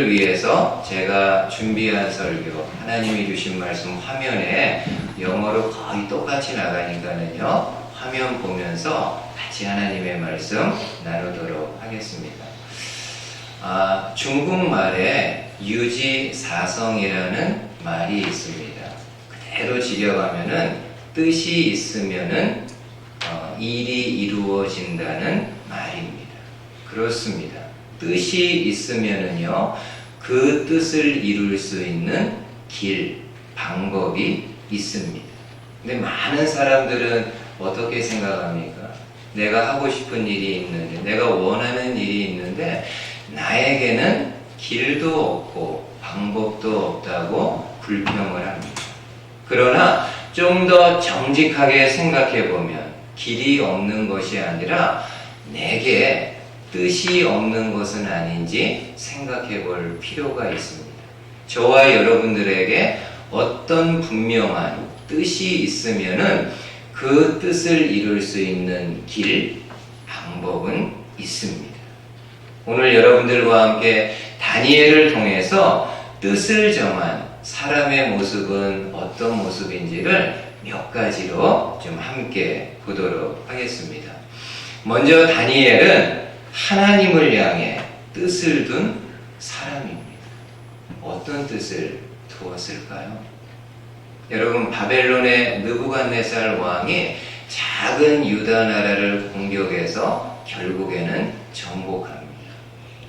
여러분들을 위해서 제가 준비한 설교, 하나님이 주신 말씀 화면에 영어로 거의 똑같이 나가니까는요, 화면 보면서 같이 하나님의 말씀 나누도록 하겠습니다. 중국말에 유지사성이라는 말이 있습니다. 그대로 지려가면은 뜻이 있으면은 일이 이루어진다는 말입니다. 그렇습니다. 뜻이 있으면은요, 그 뜻을 이룰 수 있는 길, 방법이 있습니다. 근데 많은 사람들은 어떻게 생각합니까? 내가 하고 싶은 일이 있는데, 내가 원하는 일이 있는데, 나에게는 길도 없고 방법도 없다고 불평을 합니다. 그러나 좀 더 정직하게 생각해 보면 길이 없는 것이 아니라 내게 뜻이 없는 것은 아닌지 생각해 볼 필요가 있습니다. 저와 여러분들에게 어떤 분명한 뜻이 있으면은 그 뜻을 이룰 수 있는 길, 방법은 있습니다. 오늘 여러분들과 함께 다니엘을 통해서 뜻을 정한 사람의 모습은 어떤 모습인지를 몇 가지로 좀 함께 보도록 하겠습니다. 먼저 다니엘은 하나님을 향해 뜻을 둔 사람입니다. 어떤 뜻을 두었을까요? 여러분, 바벨론의 느부갓네살 왕이 작은 유다 나라를 공격해서 결국에는 정복합니다.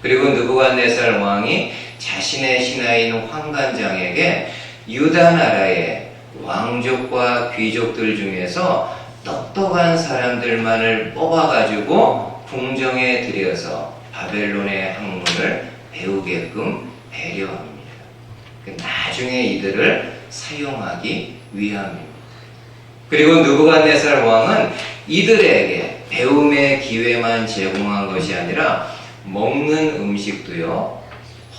그리고 느부갓네살 왕이 자신의 신하인 환관장에게 유다 나라의 왕족과 귀족들 중에서 똑똑한 사람들만을 뽑아가지고 궁정에 들여서 바벨론의 학문을 배우게끔 배려합니다. 나중에 이들을 사용하기 위함입니다. 그리고 느부갓네살 왕은 이들에게 배움의 기회만 제공한 것이 아니라 먹는 음식도요,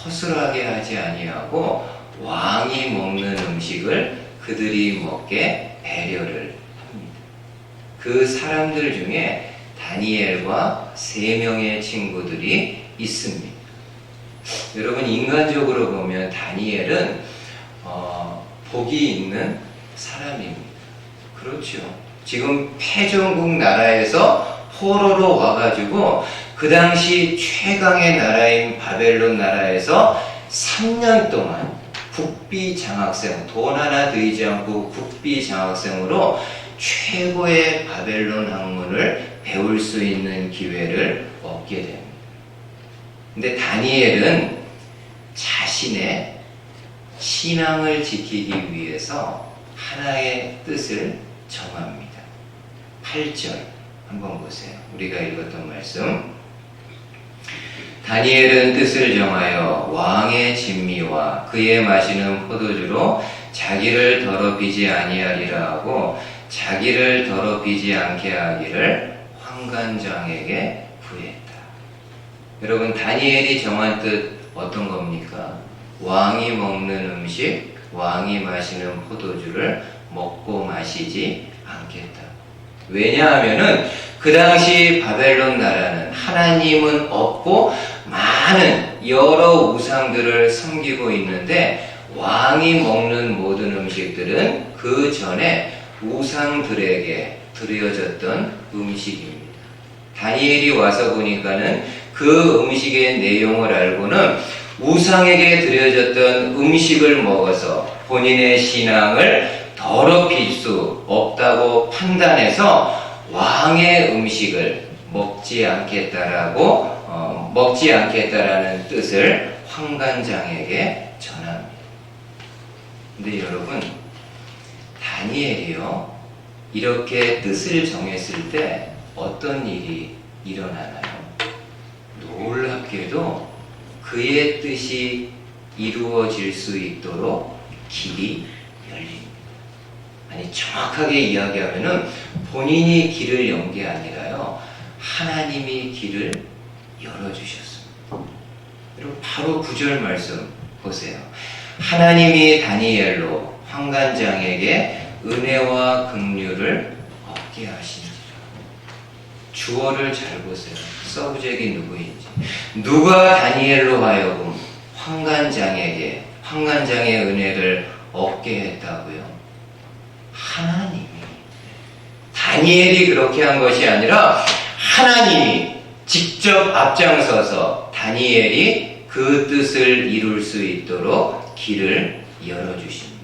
허술하게 하지 아니하고 왕이 먹는 음식을 그들이 먹게 배려를 합니다. 그 사람들 중에 다니엘과 3명의 친구들이 있습니다. 여러분, 인간적으로 보면 다니엘은 복이 있는 사람입니다. 그렇죠. 지금 패전국 나라에서 포로로 와가지고 그 당시 최강의 나라인 바벨론 나라에서 3년 동안 국비 장학생, 돈 하나 들이지 않고 국비 장학생으로 최고의 바벨론 학문을 배울 수 있는 기회를 얻게 됩니다. 근데 다니엘은 자신의 신앙을 지키기 위해서 하나의 뜻을 정합니다. 8절 한번 보세요. 우리가 읽었던 말씀. 다니엘은 뜻을 정하여 왕의 진미와 그의 마시는 포도주로 자기를 더럽히지 아니하리라 하고 자기를 더럽히지 않게 하기를 환관장에게 구했다. 여러분, 다니엘이 정한 뜻 어떤 겁니까? 왕이 먹는 음식, 왕이 마시는 포도주를 먹고 마시지 않겠다. 왜냐하면은 그 당시 바벨론 나라는 하나님은 없고 많은 여러 우상들을 섬기고 있는데 왕이 먹는 모든 음식들은 그 전에 우상들에게 드려졌던 음식입니다. 다니엘이 와서 보니까는 그 음식의 내용을 알고는 우상에게 드려졌던 음식을 먹어서 본인의 신앙을 더럽힐 수 없다고 판단해서 왕의 음식을 먹지 않겠다라는 뜻을 환관장에게 전합니다. 근데 여러분, 다니엘이요, 이렇게 뜻을 정했을 때 어떤 일이 일어나나요? 놀랍게도 그의 뜻이 이루어질 수 있도록 길이 열립니다. 아니, 정확하게 이야기하면은 본인이 길을 연 게 아니라요, 하나님이 길을 열어주셨습니다. 여러분, 바로 9절 말씀 보세요. 하나님이 다니엘로 환관장에게 은혜와 긍휼을 얻게 하시니라. 주어를 잘 보세요. 서브젝이 누구인지. 누가 다니엘로 하여금 환관장의 은혜를 얻게 했다고요? 하나님이. 다니엘이 그렇게 한 것이 아니라 하나님이 직접 앞장서서 다니엘이 그 뜻을 이룰 수 있도록 길을 열어주십니다.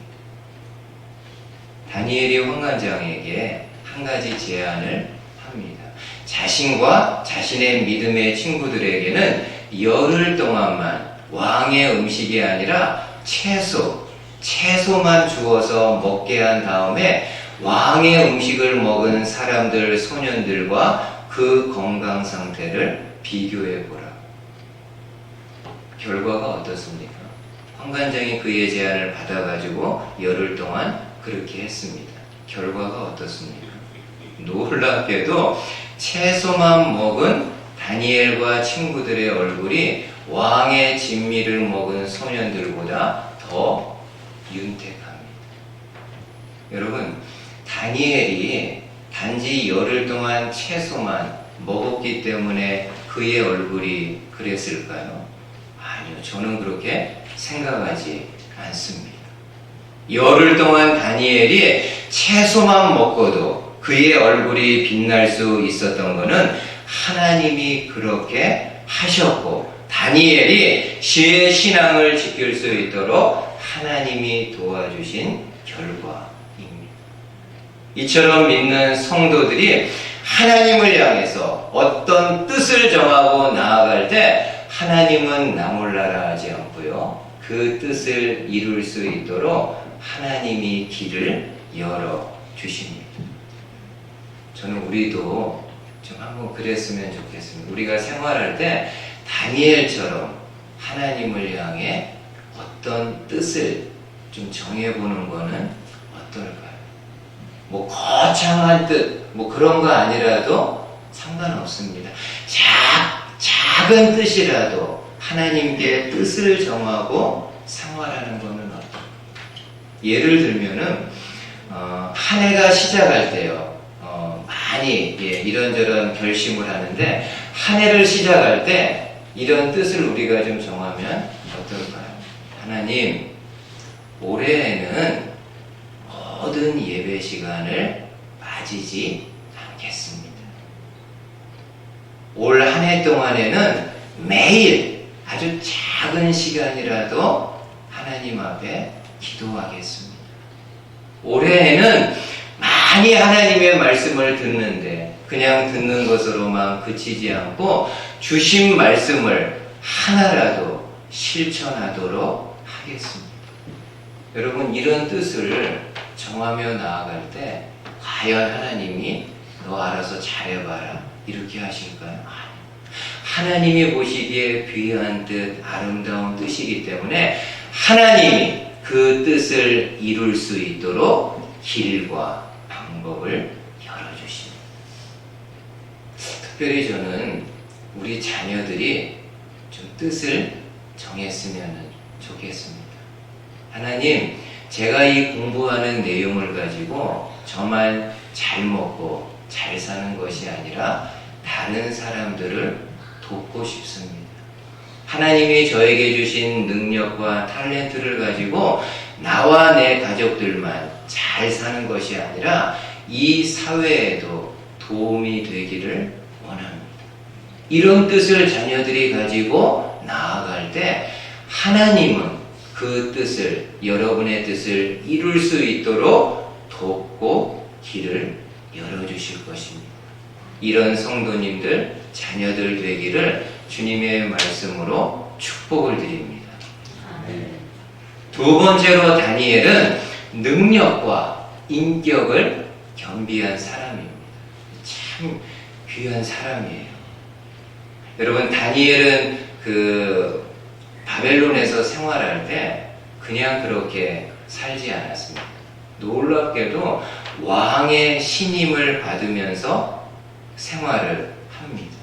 다니엘이 환관장에게 한 가지 제안을 합니다. 자신과 자신의 믿음의 친구들에게는 열흘 동안만 왕의 음식이 아니라 채소만 주어서 먹게 한 다음에 왕의 음식을 먹은 사람들, 소년들과 그 건강 상태를 비교해 보라. 결과가 어떻습니까? 환관장이 그의 제안을 받아가지고 열흘 동안 그렇게 했습니다. 결과가 어떻습니까? 놀랍게도 채소만 먹은 다니엘과 친구들의 얼굴이 왕의 진미를 먹은 소년들보다 더 윤택합니다. 여러분, 다니엘이 단지 열흘 동안 채소만 먹었기 때문에 그의 얼굴이 그랬을까요? 아니요, 저는 그렇게 생각하지 않습니다. 열흘 동안 다니엘이 채소만 먹고도 그의 얼굴이 빛날 수 있었던 것은 하나님이 그렇게 하셨고, 다니엘이 그의 신앙을 지킬 수 있도록 하나님이 도와주신 결과입니다. 이처럼 믿는 성도들이 하나님을 향해서 어떤 뜻을 정하고 나아갈 때 하나님은 나 몰라라 하지 않고요, 그 뜻을 이룰 수 있도록 하나님이 길을 열어주십니다. 저는 우리도 좀 한번 그랬으면 좋겠습니다. 우리가 생활할 때 다니엘처럼 하나님을 향해 어떤 뜻을 좀 정해보는 거는 어떨까요? 뭐 거창한 뜻, 뭐 그런 거 아니라도 상관없습니다. 작은 뜻이라도 하나님께 뜻을 정하고 생활하는 거는 어떨까요? 예를 들면은 한 해가 시작할 때요, 많이 이런저런 결심을 하는데, 한 해를 시작할 때 이런 뜻을 우리가 좀 정하면 어떨까요? 하나님, 올해에는 모든 예배 시간을 빠지지 않겠습니다. 올 한 해 동안에는 매일 아주 작은 시간이라도 하나님 앞에 기도하겠습니다. 올해에는 많이 하나님의 말씀을 듣는데 그냥 듣는 것으로만 그치지 않고 주신 말씀을 하나라도 실천하도록 하겠습니다. 여러분, 이런 뜻을 정하며 나아갈 때 과연 하나님이 너 알아서 잘해봐라 이렇게 하실까요? 하나님이 보시기에 귀한 뜻, 아름다운 뜻이기 때문에 하나님이 그 뜻을 이룰 수 있도록 길과 방법을 열어주십니다. 특별히 저는 우리 자녀들이 좀 뜻을 정했으면 좋겠습니다. 하나님, 제가 이 공부하는 내용을 가지고 저만 잘 먹고 잘 사는 것이 아니라 다른 사람들을 돕고 싶습니다. 하나님이 저에게 주신 능력과 탤런트를 가지고 나와 내 가족들만 잘 사는 것이 아니라 이 사회에도 도움이 되기를 원합니다. 이런 뜻을 자녀들이 가지고 나아갈 때 하나님은 그 뜻을, 여러분의 뜻을 이룰 수 있도록 돕고 길을 열어주실 것입니다. 이런 성도님들, 자녀들 되기를 주님의 말씀으로 축복을 드립니다. 두 번째로 다니엘은 능력과 인격을 겸비한 사람입니다. 참 귀한 사람이에요. 여러분, 다니엘은 그 바벨론에서 생활할 때 그냥 그렇게 살지 않았습니다. 놀랍게도 왕의 신임을 받으면서 생활을 합니다.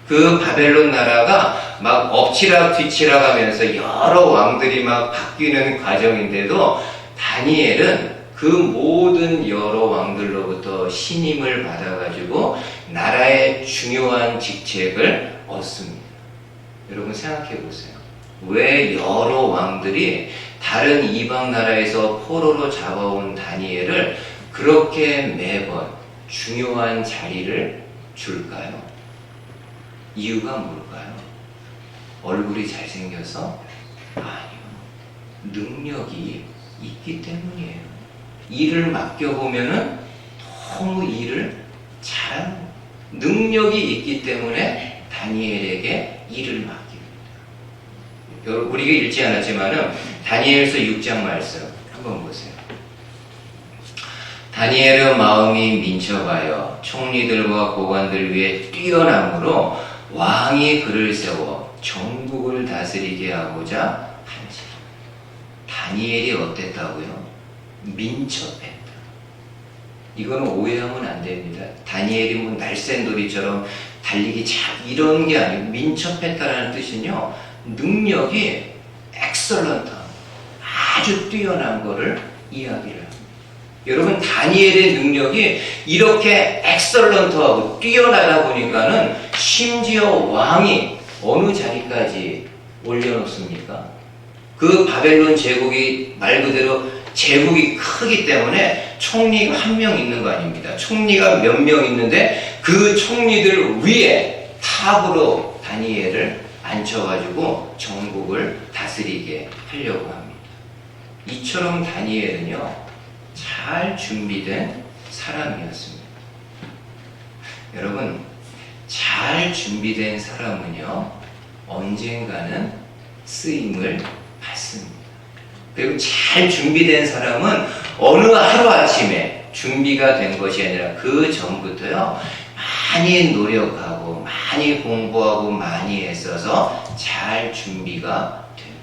그 바벨론 나라가 막 엎치락 뒤치락 하면서 여러 왕들이 막 바뀌는 과정인데도 다니엘은 그 모든 여러 왕들로부터 신임을 받아가지고 나라의 중요한 직책을 얻습니다. 여러분 생각해 보세요. 왜 여러 왕들이 다른 이방 나라에서 포로로 잡아온 다니엘을 그렇게 매번 중요한 자리를 줄까요? 이유가 뭘까요? 얼굴이 잘생겨서? 아니요. 능력이 있기 때문이에요. 일을 맡겨보면은 너무 일을 잘하는 거예요. 능력이 있기 때문에 다니엘에게 일을 맡깁니다. 우리가 읽지 않았지만은 다니엘서 6장 말씀 한번 보세요. 다니엘의 마음이 민첩하여 총리들과 고관들 위에 뛰어남으로 왕이 그를 세워 전국을 다스리게 하고자 한지. 다니엘이 어땠다고요? 민첩했다. 이거는 오해하면 안 됩니다. 다니엘이 뭐 날쌘돌이처럼 달리기 잘 이런 게 아니고 민첩했다라는 뜻은요, 능력이 엑설런트, 아주 뛰어난 거를 이야기를 합니다. 여러분, 다니엘의 능력이 이렇게 엑설런트하고 뛰어나다 보니까는 심지어 왕이 어느 자리까지 올려놓습니까? 그 바벨론 제국이 말 그대로 제국이 크기 때문에 총리가 한 명 있는 거 아닙니다. 총리가 몇 명 있는데 그 총리들 위에 탑으로 다니엘을 앉혀가지고 전국을 다스리게 하려고 합니다. 이처럼 다니엘은요, 잘 준비된 사람이었습니다. 여러분, 잘 준비된 사람은요, 언젠가는 쓰임을 받습니다. 그리고 잘 준비된 사람은 어느 하루아침에 준비가 된 것이 아니라 그 전부터요, 많이 노력하고 많이 공부하고 많이 애써서 잘 준비가 됩니다.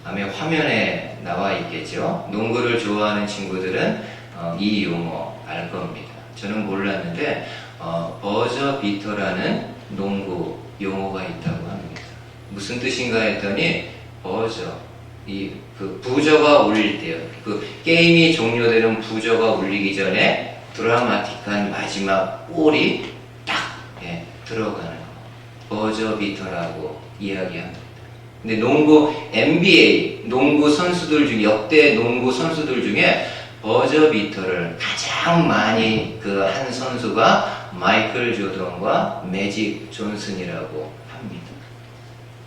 아마 화면에 나와 있겠죠. 농구를 좋아하는 친구들은 이 용어 알 겁니다. 저는 몰랐는데 버저 비터라는 농구 용어가 있다고 합니다. 무슨 뜻인가 했더니 버저, 그 부저가 울릴 때요. 그 게임이 종료되는 부저가 울리기 전에 드라마틱한 마지막 골이 딱 들어가는 거. 버저 비터라고 이야기합니다. 근데 농구 NBA 농구 선수들 중 역대 농구 선수들 중에 버저 비터를 가장 많이 그 한 선수가 마이클 조던과 매직 존슨이라고 합니다.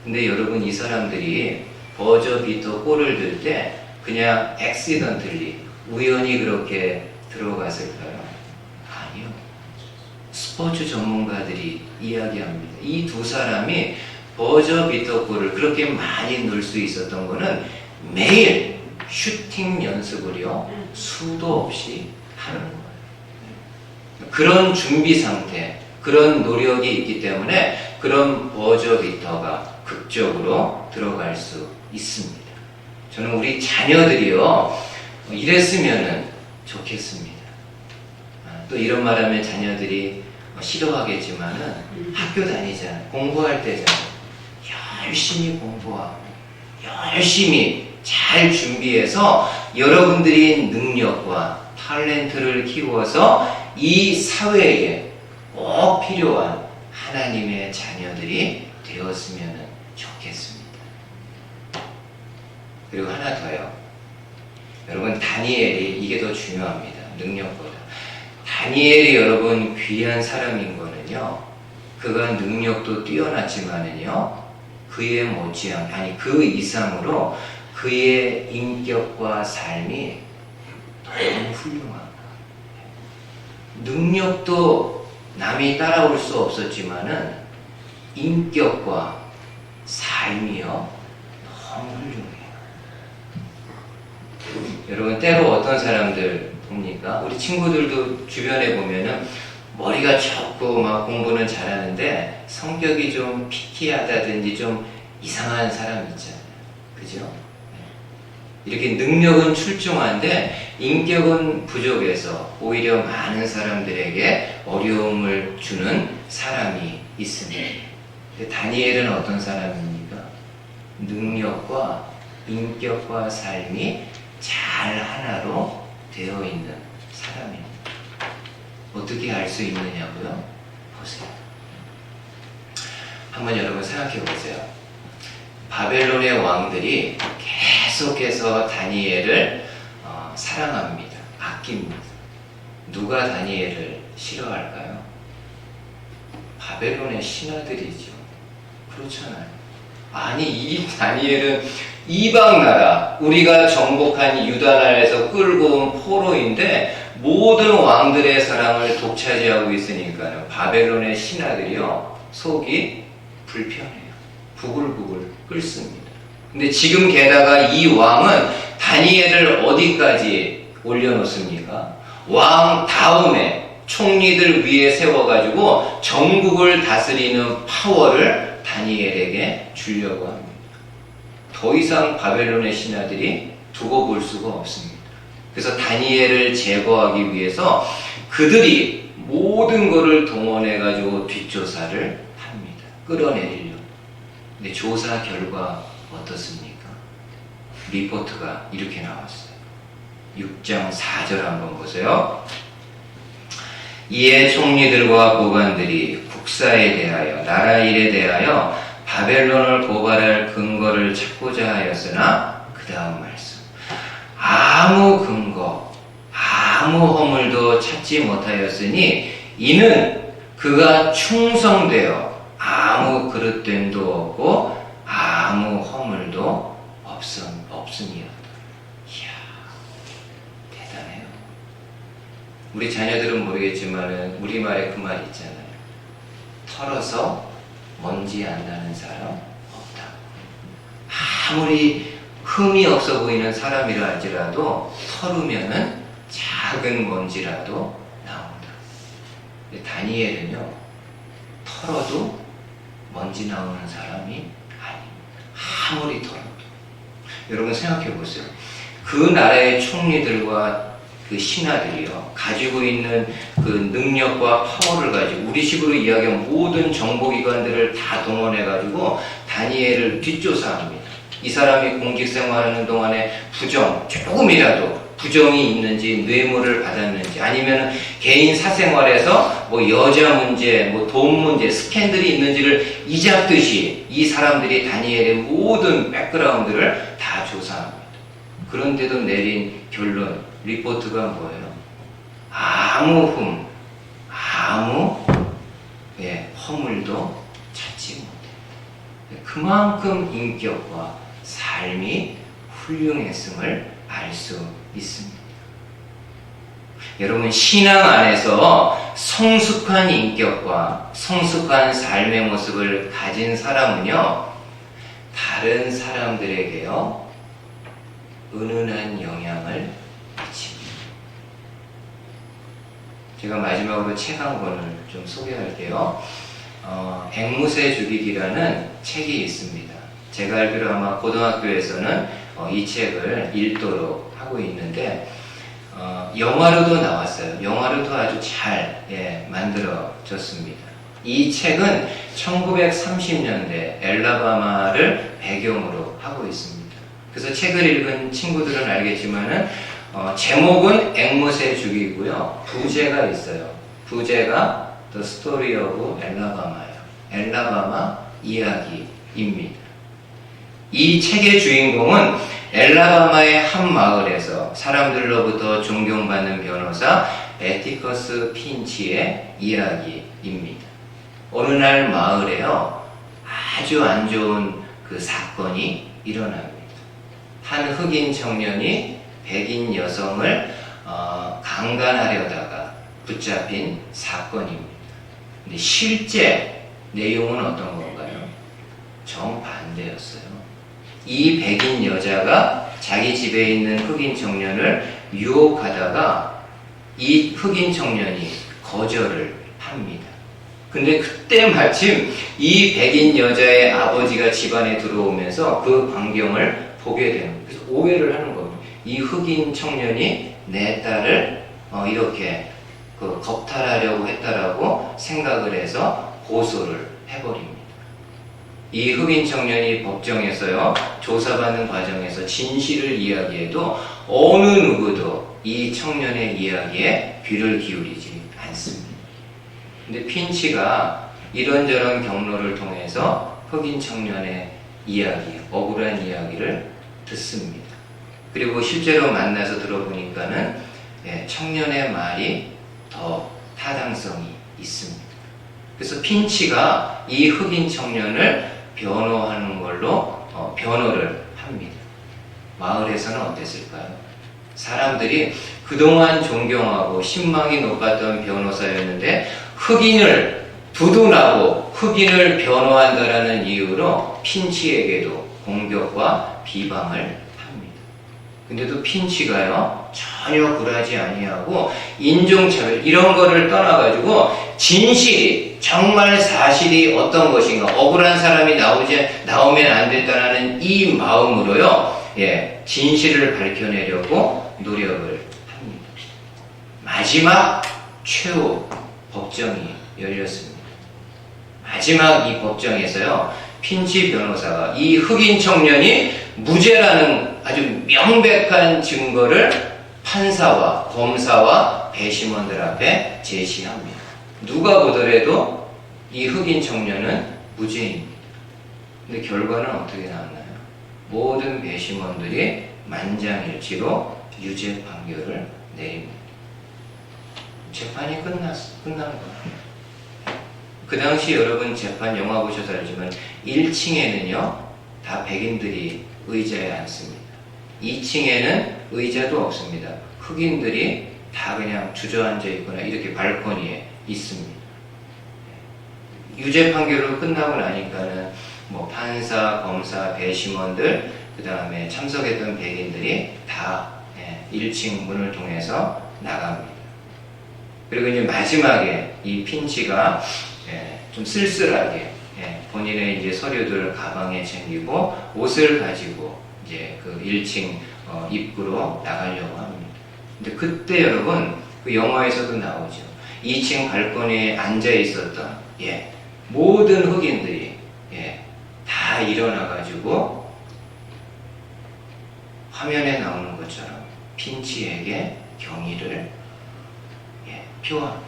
근데 여러분, 이 사람들이 버저 비터 골을 들 때 그냥 액시던틀리 우연히 그렇게 들어갔을까요? 아니요. 스포츠 전문가들이 이야기합니다. 이 두 사람이 버저 비터 골을 그렇게 많이 넣을 수 있었던 거는 매일 슈팅 연습을요, 수도 없이 하는 거예요. 그런 준비 상태, 그런 노력이 있기 때문에 그런 버저 비터가 극적으로 들어갈 수 있습니다. 저는 우리 자녀들이요, 이랬으면 좋겠습니다. 또 이런 말하면 자녀들이 싫어하겠지만은 학교 다니잖아요. 공부할 때잖아요. 열심히 공부하고 열심히 잘 준비해서 여러분들이 능력과 탤런트를 키워서 이 사회에 꼭 필요한 하나님의 자녀들이 되었으면 좋겠습니다. 그리고 하나 더요. 여러분, 다니엘이 이게 더 중요합니다. 능력보다. 다니엘이 여러분 귀한 사람인 거는요, 그가 능력도 뛰어났지만은요, 그에 못지않게, 아니 그 이상으로 그의 인격과 삶이 너무 훌륭한 거예요. 능력도 남이 따라올 수 없었지만은 인격과 삶이요, 너무 훌륭해요. 여러분, 때로 어떤 사람들 봅니까? 우리 친구들도 주변에 보면은 머리가 좋고 막 공부는 잘하는데 성격이 좀 피키하다든지 좀 이상한 사람 있잖아요. 그죠? 이렇게 능력은 출중한데 인격은 부족해서 오히려 많은 사람들에게 어려움을 주는 사람이 있습니다. 다니엘은 어떤 사람입니까? 능력과 인격과 삶이 잘 하나로 되어 있는 사람입니다. 어떻게 알 수 있느냐고요? 보세요. 한번 여러분 생각해 보세요. 바벨론의 왕들이 계속해서 다니엘을 사랑합니다. 아낍니다. 누가 다니엘을 싫어할까요? 바벨론의 신하들이죠. 그렇잖아요. 아니, 이 다니엘은 이방 나라, 우리가 정복한 유다 나라에서 끌고 온 포로인데 모든 왕들의 사랑을 독차지하고 있으니까요. 바벨론의 신하들이요, 속이 불편해요. 부글부글 끓습니다. 근데 지금 게다가 이 왕은 다니엘을 어디까지 올려놓습니까? 왕 다음에 총리들 위에 세워가지고 전국을 다스리는 파워를 다니엘에게 주려고 합니다. 더 이상 바벨론의 신하들이 두고 볼 수가 없습니다. 그래서 다니엘을 제거하기 위해서 그들이 모든 것을 동원해가지고 뒷조사를 합니다. 끌어내리려고. 근데 조사 결과 어떻습니까? 리포트가 이렇게 나왔어요. 6장 4절 한번 보세요. 이에 총리들과 고관들이 국사에 대하여 나라 일에 대하여 바벨론을 고발할 근거를 찾고자 하였으나 그 다음 말씀 아무 근거 아무 허물도 찾지 못하였으니 이는 그가 충성되어 아무 그릇됨도 없고 아무 허물도 없음이었다. 이야, 대단해요. 우리 자녀들은 모르겠지만은 우리말에 그 말 있잖아요. 털어서 먼지 안 나는 사람 없다. 아무리 흠이 없어 보이는 사람이라 할지라도 털으면은 작은 먼지라도 나온다. 근데 다니엘은요, 털어도 먼지 나오는 사람이 아닙니다. 아무리 털어도. 여러분 생각해 보세요. 그 나라의 총리들과 그 신하들이요, 가지고 있는 그 능력과 파워를 가지고 우리식으로 이야기하면 모든 정보기관들을 다 동원해가지고 다니엘을 뒷조사합니다. 이 사람이 공직 생활하는 동안에 조금이라도 부정이 있는지, 뇌물을 받았는지, 아니면 개인 사생활에서 뭐 여자 문제, 뭐 돈 문제, 스캔들이 있는지를 이잡듯이 이 사람들이 다니엘의 모든 백그라운드를 다 조사합니다. 그런데도 내린 결론, 리포트가 뭐예요? 아무 아무 허물도 찾지 못해. 그만큼 인격과 삶이 훌륭했음을 알 수 있습니다. 여러분, 신앙 안에서 성숙한 인격과 성숙한 삶의 모습을 가진 사람은요, 다른 사람들에게요, 은은한 영향을 미칩니다. 제가 마지막으로 책 한 권을 좀 소개할게요. 앵무새 죽이기라는 책이 있습니다. 제가 알기로 아마 고등학교에서는 이 책을 읽도록 하고 있는데 영화로도 나왔어요. 영화로도 아주 잘 만들어졌습니다. 이 책은 1930년대 엘라바마를 배경으로 하고 있습니다. 그래서 책을 읽은 친구들은 알겠지만은 제목은 앵무새 죽이고요. 부제가 있어요. 부제가 The Story of Alabama예요. 엘라바마 이야기입니다. 이 책의 주인공은 엘라바마의 한 마을에서 사람들로부터 존경받는 변호사 애티커스 핀치의 이야기입니다. 어느 날 마을에요, 아주 안 좋은 그 사건이 일어납니다. 한 흑인 청년이 백인 여성을 강간하려다가 붙잡힌 사건입니다. 근데 실제 내용은 어떤 건가요? 정반대였어요. 이 백인 여자가 자기 집에 있는 흑인 청년을 유혹하다가 이 흑인 청년이 거절을 합니다. 근데 그때 마침 이 백인 여자의 아버지가 집안에 들어오면서 그 광경을 보게 됩니다. 그래서 오해를 하는 겁니다. 이 흑인 청년이 내 딸을 이렇게 겁탈하려고 했다라고 생각을 해서 고소를 해버립니다. 이 흑인 청년이 법정에서요, 조사받는 과정에서 진실을 이야기해도 어느 누구도 이 청년의 이야기에 귀를 기울이지 않습니다. 근데 핀치가 이런저런 경로를 통해서 흑인 청년의 이야기, 억울한 이야기를 듣습니다. 그리고 실제로 만나서 들어보니까는 청년의 말이 더 타당성이 있습니다. 그래서 핀치가 이 흑인 청년을 변호하는 걸로 변호를 합니다. 마을에서는 어땠을까요? 사람들이 그동안 존경하고 신망이 높았던 변호사였는데 흑인을 두둔하고 흑인을 변호한다라는 이유로 핀치에게도 공격과 비방을 합니다. 근데도 핀치가요 전혀 굴하지 아니하고 인종차별 이런 거를 떠나가지고 진실이 정말 사실이 어떤 것인가 억울한 사람이 나오면 안 된다는 이 마음으로요 진실을 밝혀내려고 노력을 합니다. 마지막 최후 법정이 열렸습니다. 마지막 이 법정에서요 핀치 변호사가 이 흑인 청년이 무죄라는 아주 명백한 증거를 판사와 검사와 배심원들 앞에 제시합니다. 누가 보더라도 이 흑인 청년은 무죄입니다. 근데 결과는 어떻게 나왔나요? 모든 배심원들이 만장일치로 유죄 판결을 내립니다. 재판이 끝난 거예요. 그 당시 여러분 재판 영화 보셔서 알지만 1층에는요 다 백인들이 의자에 앉습니다. 2층에는 의자도 없습니다. 흑인들이 다 그냥 주저앉아 있거나 이렇게 발코니에 있습니다. 유죄 판결로 끝나고 나니까는 뭐 판사, 검사, 배심원들 그 다음에 참석했던 백인들이 다 1층 문을 통해서 나갑니다. 그리고 이제 마지막에 이 핀치가 좀 쓸쓸하게 본인의 이제 서류들을 가방에 챙기고 옷을 가지고 이제 그 1층 입구로 나가려고 합니다. 근데 그때 여러분 그 영화에서도 나오죠. 2층 발코니에 앉아 있었던 모든 흑인들이 다 일어나가지고 화면에 나오는 것처럼 핀치에게 경의를 표합니다.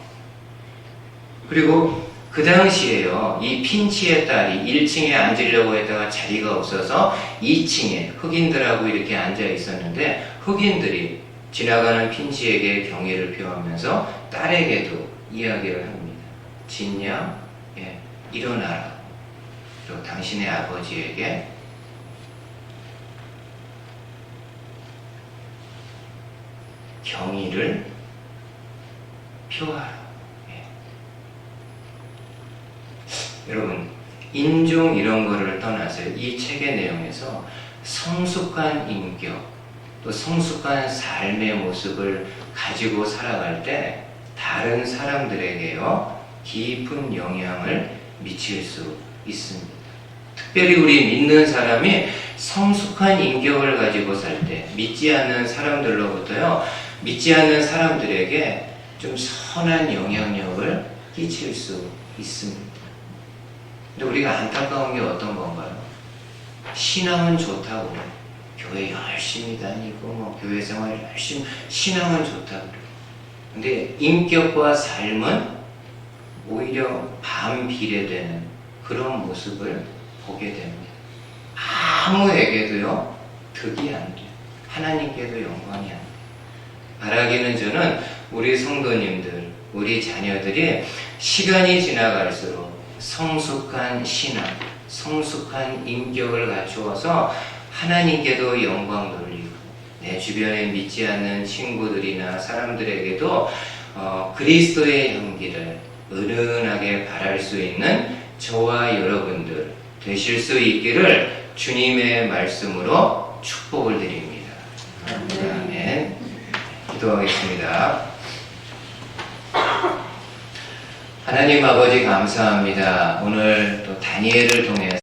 그리고 그 당시에요, 이 핀치의 딸이 1층에 앉으려고 했다가 자리가 없어서 2층에 흑인들하고 이렇게 앉아 있었는데 흑인들이 지나가는 핀치에게 경의를 표하면서 딸에게도 이야기를 합니다. 진냐? 일어나라. 그리고 당신의 아버지에게 경의를 표하라. 여러분, 인종 이런 거를 떠나서 이 책의 내용에서 성숙한 인격, 또 성숙한 삶의 모습을 가지고 살아갈 때 다른 사람들에게요 깊은 영향을 미칠 수 있습니다. 특별히 우리 믿는 사람이 성숙한 인격을 가지고 살 때 믿지 않는 사람들로부터요 믿지 않는 사람들에게 좀 선한 영향력을 끼칠 수 있습니다. 근데 우리가 안타까운 게 어떤 건가요? 신앙은 좋다고 교회 열심히 다니고 뭐 교회 생활 열심히 신앙은 좋다고 근데 인격과 삶은 오히려 반비례되는 그런 모습을 보게 됩니다. 아무에게도요 득이 안 돼요. 하나님께도 영광이 안 돼요. 바라기는 저는 우리 성도님들, 우리 자녀들이 시간이 지나갈수록 성숙한 신앙, 성숙한 인격을 갖추어서 하나님께도 영광 돌리고 내 주변에 믿지 않는 친구들이나 사람들에게도 그리스도의 향기를 은은하게 바랄 수 있는 저와 여러분들 되실 수 있기를 주님의 말씀으로 축복을 드립니다. 아멘. 기도하겠습니다. 하나님 아버지 감사합니다. 오늘 또 다니엘을 통해서